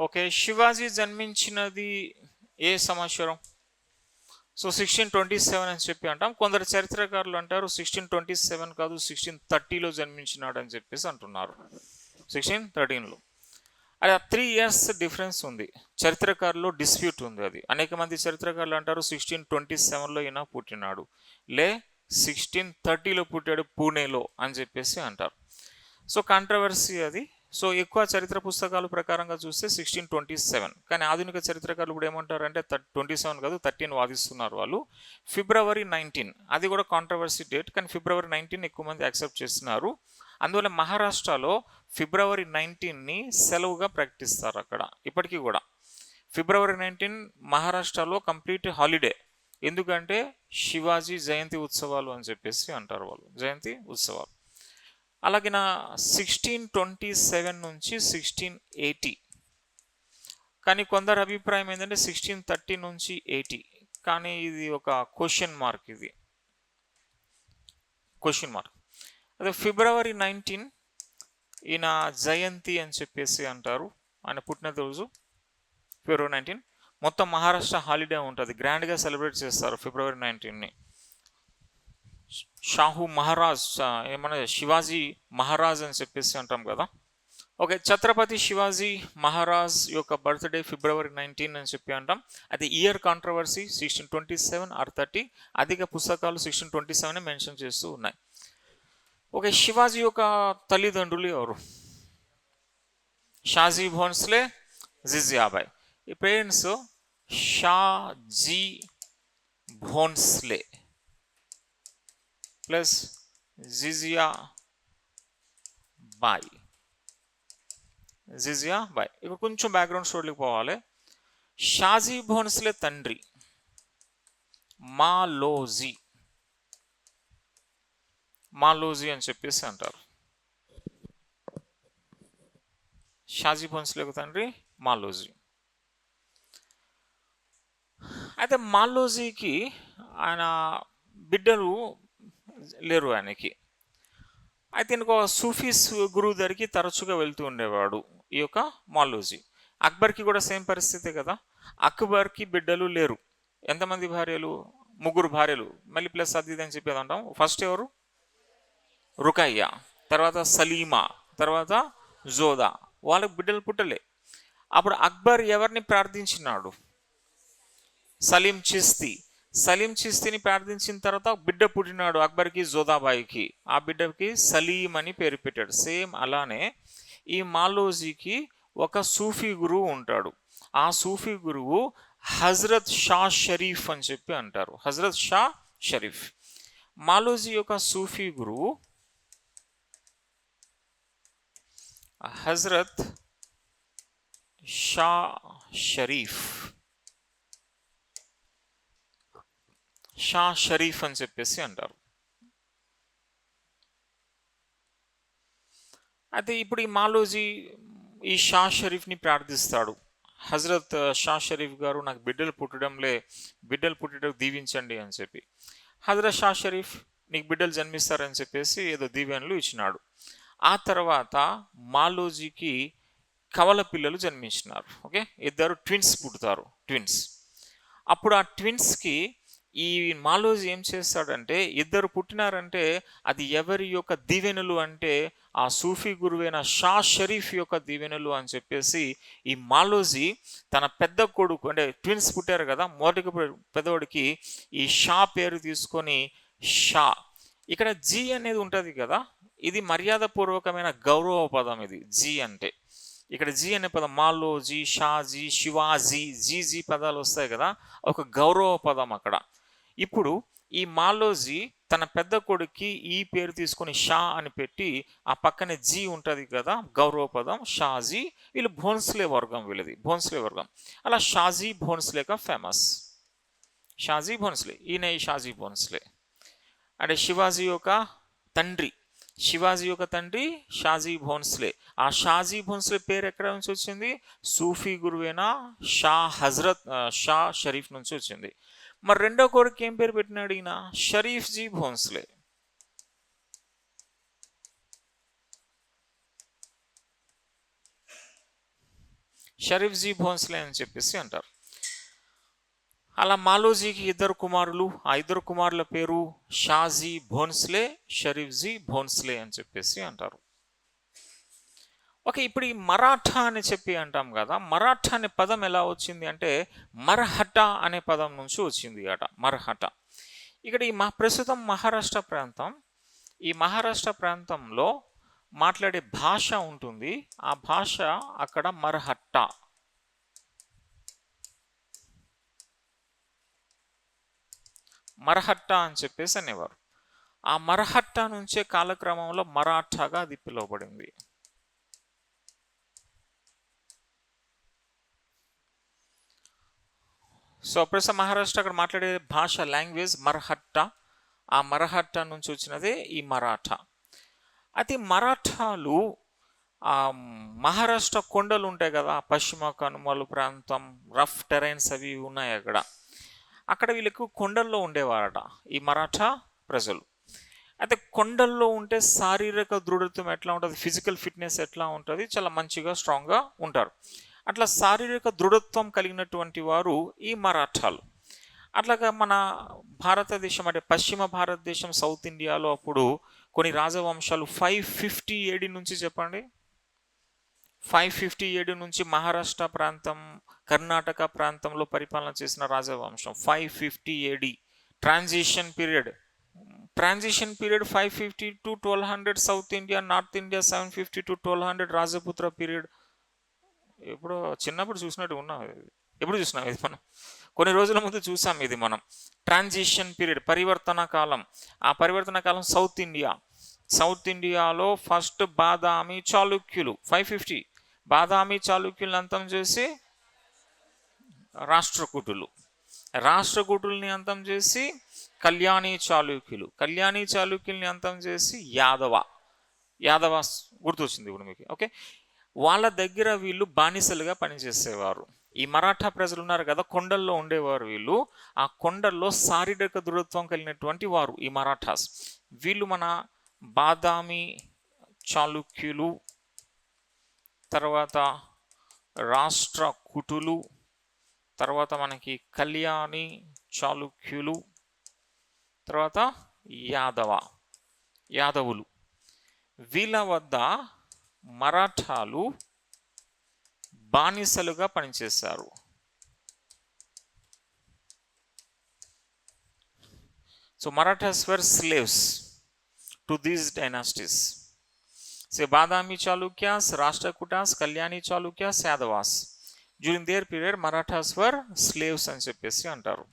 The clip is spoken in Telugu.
ఓకే, శివాజీ జన్మించినది ఏ సంవత్సరం? సో 1627 అని చెప్పి అంటాం. కొందరు చరిత్రకారులు అంటారు 1627 కాదు 1630లో జన్మించినాడు అని చెప్పేసి అంటున్నారు. 1613లో. అది 3 years డిఫరెన్స్ ఉంది. చరిత్రకారులు డిస్ప్యూట్ ఉంది. అది అనేక మంది చరిత్రకారులు అంటారు 1627లో ఈయన పుట్టినాడు, లే 1630లో పుట్టాడు పూణేలో అని చెప్పేసి అంటారు. సో కాంట్రవర్సీ అది. సో ఎక్కువ చరిత్ర పుస్తకాల ప్రకారంగా చూస్తే 1627, కానీ ఆధునిక చరిత్రకారులు కూడా ఏమంటారంటే 27 కాదు 13 వాదిస్తున్నారు వాళ్ళు. ఫిబ్రవరి 19 అది కూడా కాంట్రవర్సీ డేట్, కానీ ఫిబ్రవరి 19 ఎక్కువ మంది యాక్సెప్ట్ చేస్తున్నారు. అందువల్ల మహారాష్ట్రలో ఫిబ్రవరి 19ని సెలవుగా ప్రకటిస్తారు అక్కడ ఇప్పటికీ కూడా. ఫిబ్రవరి 19 మహారాష్ట్రలో కంప్లీట్ హాలిడే. ఎందుకంటే శివాజీ జయంతి ఉత్సవాలు అని చెప్పేసి అంటారు వాళ్ళు, జయంతి ఉత్సవాలు. అలాగే 1627 నుంచి 1680, కానీ కొందరు అభిప్రాయం ఏంటంటే 1630 నుంచి 80, కానీ ఇది ఒక క్వశ్చన్ మార్క్. ఇది క్వశ్చన్ మార్క్. అదే ఫిబ్రవరి 19 ఈయన జయంతి అని చెప్పేసి అంటారు. ఆయన పుట్టినరోజు ఫిబ్రవరి 19. మొత్తం మహారాష్ట్ర హాలిడే ఉంటుంది, గ్రాండ్గా సెలబ్రేట్ చేస్తారు ఫిబ్రవరి 19ని. షాహు మహారాజ్, ఏమన్నా శివాజీ మహారాజ్ అని చెప్పేసి అంటాం కదా. ఓకే, ఛత్రపతి శివాజీ మహారాజ్ యొక్క బర్త్డే ఫిబ్రవరి 19 అని చెప్పి అంటాం. అది ఇయర్ కాంట్రవర్సీ 1627 ఆర్ 30. అధిక పుస్తకాలు 1627 మెన్షన్ చేస్తూ ఉన్నాయి. ఓకే, శివాజీ యొక్క తల్లిదండ్రులు ఎవరు? షాజీ భోన్స్లే, జిజియాబాయ్. ఈ పేరెంట్స్ షాజీ భోన్స్లే ప్లస్ జిజియా బాయ్. జిజియా బాయ్. ఇప్పుడు కొంచెం బ్యాక్గ్రౌండ్ స్టోరీకి పోవాలి. షాజీ భోన్స్లే తండ్రి మాలోజీ, మాలోజీ అని చెప్పేసి అంటారు. షాజీ భోన్స్లే తండ్రి మాలోజీ. అయితే మాలోజీకి ఆయన బిడ్డలు లేరు ఆయనకి. అయితే ఇంకో సూఫీస్ గురువు దగ్గరికి తరచుగా వెళ్తూ ఉండేవాడు ఈ యొక్క మాలోజీ. అక్బర్కి కూడా సేమ్ పరిస్థితే కదా. అక్బర్కి బిడ్డలు లేరు. ఎంతమంది భార్యలు? 3 భార్యలు, మళ్ళీ ప్లస్ అది ఇది అని చెప్పేది అంటాం. ఫస్ట్ ఎవరు? రుకయ్య, తర్వాత సలీమా, తర్వాత జోదా. వాళ్ళకి బిడ్డలు పుట్టలే. అప్పుడు అక్బర్ ఎవరిని ప్రార్థించినాడు? సలీం చిస్తి. సలీం చిస్తిని ప్రార్థించిన తర్వాత బిడ్డ పుట్టినాడు అక్బర్కి, జోదాబాయికి. ఆ బిడ్డకి సలీం అని పేరు పెట్టాడు. సేమ్ అలానే ఈ మాలోజీకి ఒక సూఫీ గురువు ఉంటాడు. ఆ సూఫీ గురువు హజరత్ షా షరీఫ్ అని చెప్పి అంటారు. హజరత్ షా షరీఫ్. మాలోజీ యొక్క సూఫీ గురువు హజరత్ షా షరీఫ్, షా షరీఫ్ అని చెప్పేసి అంటారు. అయితే ఇప్పుడు ఈ మాలోజీ ఈ షా షరీఫ్ని ప్రార్థిస్తాడు. హజరత్ షా షరీఫ్ గారు, నాకు బిడ్డలు పుట్టడం దీవించండి అని చెప్పి. హజరత్ షా షరీఫ్ నీకు బిడ్డలు జన్మిస్తారని చెప్పేసి ఏదో దీవెనలు ఇచ్చినాడు. ఆ తర్వాత మాలోజీకి కవల పిల్లలు జన్మించినారు. ఓకే, 2 ట్విన్స్ పుడతారు, ట్విన్స్. అప్పుడు ఆ ట్విన్స్కి ఈ మాలోజీ ఏం చేస్తాడంటే, 2 పుట్టినారంటే అది ఎవరి యొక్క దీవెనలు అంటే ఆ సూఫీ గురువైన షా షరీఫ్ యొక్క దీవెనలు అని చెప్పేసి ఈ మాలోజీ తన పెద్ద కొడుకు, అంటే ట్విన్స్ పుట్టారు కదా, మొదటి పెద్దవాడికి ఈ షా పేరు తీసుకొని షా. ఇక్కడ జీ అనేది ఉంటుంది కదా, ఇది మర్యాదపూర్వకమైన గౌరవ పదం. ఇది జీ అంటే, ఇక్కడ జీ అనే పదం మాలోజీ, షాజీ, శివాజీ, జీ పదాలు వస్తాయి కదా, ఒక గౌరవ పదం అక్కడ. ఇప్పుడు ఈ మాలోజీ తన పెద్ద కొడుక్కి ఈ పేరు తీసుకొని షా అని పెట్టి, ఆ పక్కనే జీ ఉంటుంది కదా గౌరవ పదం, షాజీ. వీళ్ళు భోన్స్లే వర్గం, వీళ్ళది భోన్స్లే వర్గం. అలా షాజీ భోన్స్లేగా ఫేమస్. షాజీ భోన్స్లే, ఈయన ఈ షాజీ భోన్స్లే. అంటే శివాజీ యొక్క తండ్రి షాజీ భోన్స్లే. ఆ షాజీ భోన్స్లే పేరు ఎక్కడ నుంచి వచ్చింది? సూఫీ గురువైన హజరత్ షా షరీఫ్ నుంచి వచ్చింది. మరి రెండో కొడుకు ఏం పేరు పెట్టినాడు ఈయన? షరీఫ్ జీ భోన్స్లే. షరీఫ్జీ భోన్స్లే అని చెప్పేసి అంటారు. అలా మాలోజీకి ఇద్దరు కుమారులు, ఆ ఇద్దరు కుమారుల పేరు షాజీ భోన్స్లే, షరీఫ్జీ భోన్స్లే అని చెప్పేసి అంటారు. ఓకే, ఇప్పుడు ఈ మరాఠా అని చెప్పి అంటాం కదా, మరాఠా అనే పదం ఎలా వచ్చింది అంటే మర్హటా అనే పదం నుంచి వచ్చింది అట, మర్హటా. ఇక్కడ ఈ ప్రస్తుతం మహారాష్ట్ర ప్రాంతం, ఈ మహారాష్ట్ర ప్రాంతంలో మాట్లాడే భాష ఉంటుంది, ఆ భాష అక్కడ మర్హట్టా. మరహట్టా అని చెప్పేసి అనేవారు. ఆ మరహట్టా నుంచే కాలక్రమంలో మరాఠాగా అది పిలువబడింది. సో ప్రస్తుతం మహారాష్ట్ర అక్కడ మాట్లాడే భాష, లాంగ్వేజ్ మరహట్టా. ఆ మరహట్టా నుంచి వచ్చినదే ఈ మరాఠా. అయితే మరాఠాలు ఆ మహారాష్ట్ర కొండలు ఉంటాయి కదా, పశ్చిమ కనుమలు ప్రాంతం, రఫ్ టెరైన్స్ అవి ఉన్నాయి అక్కడ వీళ్ళకు కొండల్లో ఉండేవారట ఈ మరాఠా ప్రజలు. అయితే కొండల్లో ఉంటే శారీరక దృఢత్వం ఎట్లా ఉంటుంది, ఫిజికల్ ఫిట్నెస్ ఎట్లా ఉంటుంది, చాలా మంచిగా స్ట్రాంగ్గా ఉంటారు. అట్లా శారీరక దృఢత్వం కలిగినటువంటి వారు ఈ మరాఠాలు. అట్లాగా మన భారతదేశం అంటే పశ్చిమ భారతదేశం, సౌత్ ఇండియాలో అప్పుడు కొన్ని రాజవంశాలు 550 AD నుంచి చెప్పండి, 550 AD నుంచి మహారాష్ట్ర ప్రాంతం, కర్ణాటక ప్రాంతంలో పరిపాలన చేసిన రాజవంశం 550 AD. Transition period 550 to 1200, south India, north India 750 to 1200 Rajputra period. ఎప్పుడు చిన్నప్పుడు చూసినట్టు ఉన్నాం, ఎప్పుడు చూసినాం ఇది మనం, కొన్ని రోజుల ముందు చూసాం ఇది మనం. ట్రాన్సిషన్ పీరియడ్, పరివర్తన కాలం. ఆ పరివర్తన కాలం సౌత్ ఇండియాలో ఫస్ట్ బాదామి చాళుక్యులు 550, బాదామి చాళుక్యుల్ని అంతం చేసి రాష్ట్రకూటుల్ని అంతం చేసి కళ్యాణీ చాళుక్యుల్ని అంతం చేసి యాదవాస్ గుర్తొచ్చింది ఇప్పుడు మీకు. ఓకే, వాళ్ళ దగ్గర వీళ్ళు బానిసలుగా పనిచేసేవారు. ఈ మరాఠా ప్రజలు ఉన్నారు కదా, కొండల్లో ఉండేవారు వీళ్ళు. ఆ కొండల్లో శారీరక దృఢత్వం కలిగినటువంటి వారు ఈ మరాఠాస్. వీళ్ళు మన బాదామి చాళుక్యులు, తర్వాత రాష్ట్రకూటులు, తర్వాత మనకి కళ్యాణి చాళుక్యులు, తర్వాత యాదవులు. వీళ్ళ వద్ద మరాఠాలు బానిసలుగా పనిచేశారు. So Marathas were slaves to these dynasties. So Badami Chalukyas, Rashtrakutas, Kalyani Chalukyas, Yadavas. During their period, Marathas were slaves అని చెప్పేసి అంటారు.